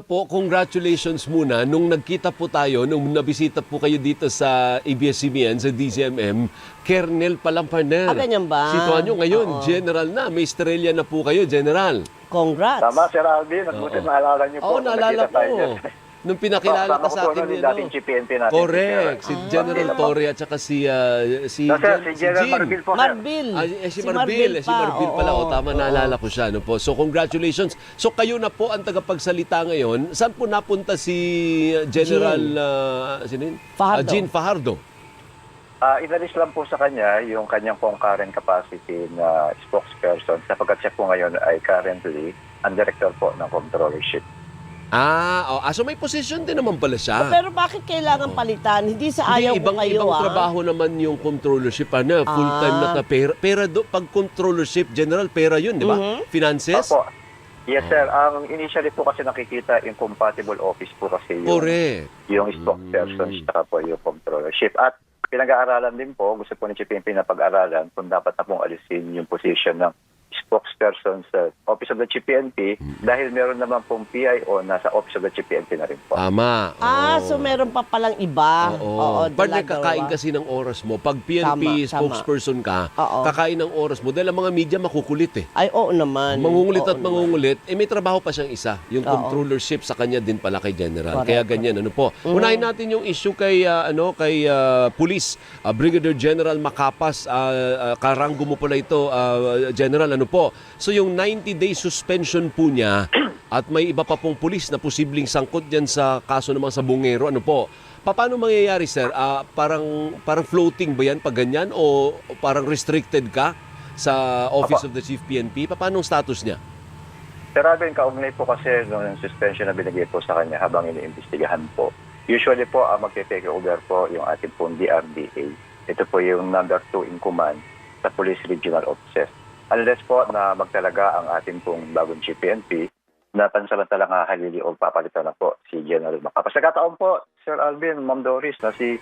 po, congratulations muna. Nung nagkita po tayo, nung nabisita po kayo dito sa ABS-CBN, sa DZMM, Colonel Palamparner. Ganyan ba? Situan nyo ngayon, Oo. General na. May estrella na po kayo, General. Congrats. Tama, Sir Alvin. Nagbuti naalala niyo po. Oo, naalala Nakita tayo ko. dyan. Nung pinakilala ka Kasama ko sa po akin, nun yung dating GPNP natin. correct. Si General Marbil. Torre at saka si General Jim. Marbil po, sir. Marbil. Si Marbil. Si Marbil pala. Oo, O, tama, naalala ko siya. No po. So, congratulations. So, kayo na po ang tagapagsalita ngayon. Saan po napunta si General sino yun? Fajardo. Jean Fajardo? Inalis lang po sa kanya yung kanyang pong current capacity na spokesperson sapagkat siya po ngayon ay currently ang director po ng controllership. So may position din naman pala siya. Pero bakit kailangan palitan? Hindi sa ayaw ko kayo, ibang trabaho naman yung controllership, full-time na pera. Pag controllership, general, pera yun, di ba? Finances? Opo. Yes, sir. Ang initially po kasi nakikita incompatible office po kasi Correct. yung spokesperson saka po yung controllership. At pinag-aaralan din po, gusto po ni CPNP na pag-aralan kung dapat na pong alisin yung position ng spokesperson sa Office of the GPNP dahil meron naman pong PIO nasa Office of the GPNP na rin po. Tama. So meron pa palang iba. Oo. Partner, dalawa. kakain kasi ng oras mo. Pag PNP Tama. spokesperson ka, Oo. kakain ng oras mo. Dahil ang mga media makukulit eh. Ay, oo naman. Mangungulit Oo at naman. mangungulit, may trabaho pa siyang isa. Yung Oo. controllership sa kanya din pala kay General. Correct. Kaya ganyan, ano po. Unahin natin yung issue kay Police Brigadier General Macapas. Karanggo mo pala ito, General, ano po. So yung 90-day suspension po niya at may iba pa pong pulis na posibleng sangkot diyan sa kaso ng mga sabungero, ano po. Paano mangyayari, sir? Parang floating ba yan pag ganyan o parang restricted ka sa Office of the Chief PNP? Paano ang status niya? Sir Alvin, kaugnay po kasi nung suspension na binigay po sa kanya habang iniimbestigahan po. Usually po, magte-take over po yung ating pong DRDA. Ito po yung number 2 in command sa Police Regional Offices. Unless po na magtalaga ang ating pong bagong GPNP na pansamantalang halili o papalitan na po si General Macapas. Nagkataon po, Sir Alvin, Ma'am Doris, na si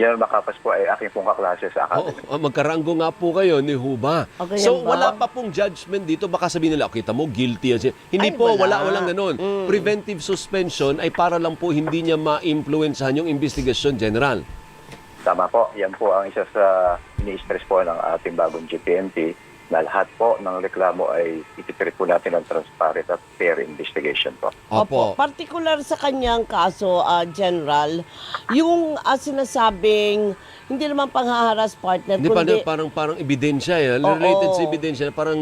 General Macapas po ay aking pong kaklase sa academy. Magkaranggo nga po kayo ni Huba. Okay, So yan ba? wala pa pong judgment dito. Baka sabihin nila, kita mo, guilty. Hindi Ay, po, wala. walang ganun. Preventive suspension ay para lang po hindi niya ma-influencehan yung investigasyon, General. Tama po, yan po ang isa sa ini-stress po ng ating bagong GPNP na lahat po ng reklamo ay ititreat po natin ng transparent at fair investigation po. Opo. Particular sa kanyang kaso, General, yung sinasabing hindi naman panghaharas partner, Hindi kundi parang ebidensya eh. Oo. Related sa ebidensya, parang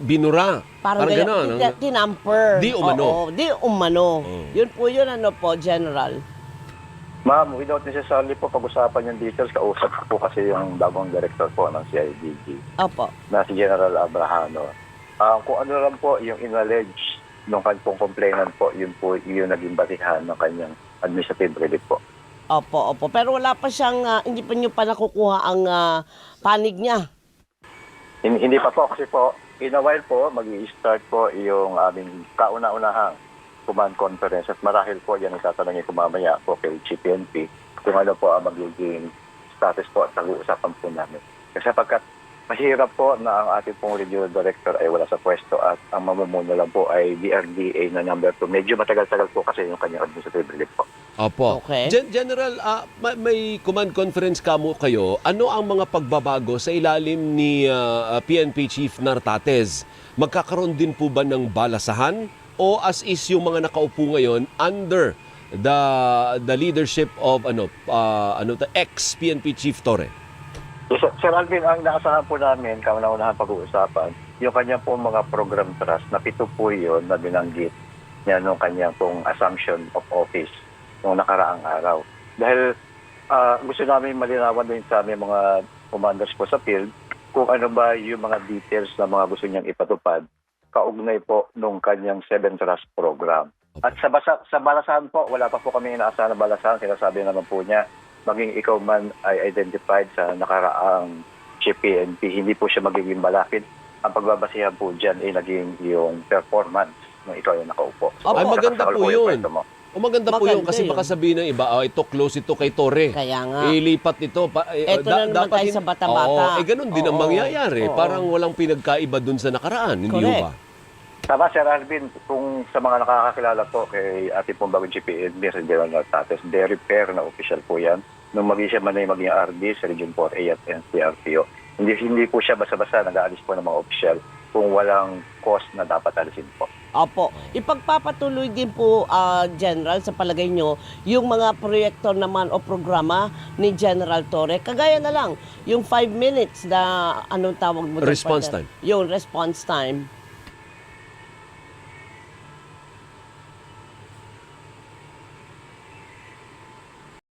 binura. parang gano'n. tinamper. Di umano. Oo, di umano. Oo. Yun po yun, ano po, General. Ma'am, without necessarily po pag-usapan yung details, kausap ko po kasi yung bagong director po ng CIDG Opo. na si General Abrahano. Kung ano lang po yung in-allege ng kanyang complainant po, yun po yung naging batihan ng kanyang administrative relief po. Opo. Pero wala pa siyang, hindi pa niyo pa nakukuha ang panig niya. Hindi pa po kasi po, in a while po, mag-i-start po yung aming kauna-unahang command conference at marahil po yan ang tatanungin ko mamaya po kay GPNP kung ano po ang magiging status po at nag-uusapan po namin. Kasi pagkat mahirap po na ang ating pong regional director ay wala sa pwesto at ang mamumuno lang po ay DRDA na number 2. Medyo matagal-tagal po kasi yung kanyang administrative relief po. Opo. Okay. General, may command conference kamo kayo. Ano ang mga pagbabago sa ilalim ni PNP Chief Nartates? Magkakaroon din po ba ng balasahan? O as is yung mga nakaupo ngayon under the leadership of the ex-PNP Chief Torre? So, Sir Alvin, ang naasahan po namin, kauna-unahan pag-uusapan, yung kanyang pong mga program trust, na 7 po yun na binanggit niya nung kanyang pong assumption of office nung nakaraang araw. Dahil gusto namin malinawan din sa aming mga commanders po sa field kung ano ba yung mga details na mga gusto niyang ipatupad kaugnay po nung kanyang 7 trust program. At sa balasahan po, wala pa po kami inaasahan na balasahan. Sinasabi naman po niya, maging ikaw man ay identified sa nakaraang GPNP, hindi po siya magiging malapit. Ang pagbabasihan po dyan ay naging yung performance nung ikaw yung nakaupo. Opo. Ay, maganda Nakasakal po yung yun. kwento mo. Maganda po yun Maganda kasi yun. baka sabihin ng iba, ito close ito kay Torre. Kaya nga. Ilipat ito. Eto na naman tayo sa bata-bata. Oo, ganun din ang Oo. mangyayari. Oo. Parang walang pinagkaiba dun sa nakaraan. Hindi Correct. ba? Tama, Sir Alvin, kung sa mga nakakakilala po kay ating pong bagong GPN, Sir General Tates, very fair na official po yan. Nung maging siya man ay maging RD sa Region 4A at NCRPO. Hindi po siya basta-basta nag-aalis po ng mga official kung walang cost na dapat alisin po. Opo. Ipagpapatuloy din po, General, sa palagay nyo, yung mga proyekto naman o programa ni General Torre. Kagaya na lang, yung 5 minutes na, anong tawag mo? doon, Response partner? time. Yung response time.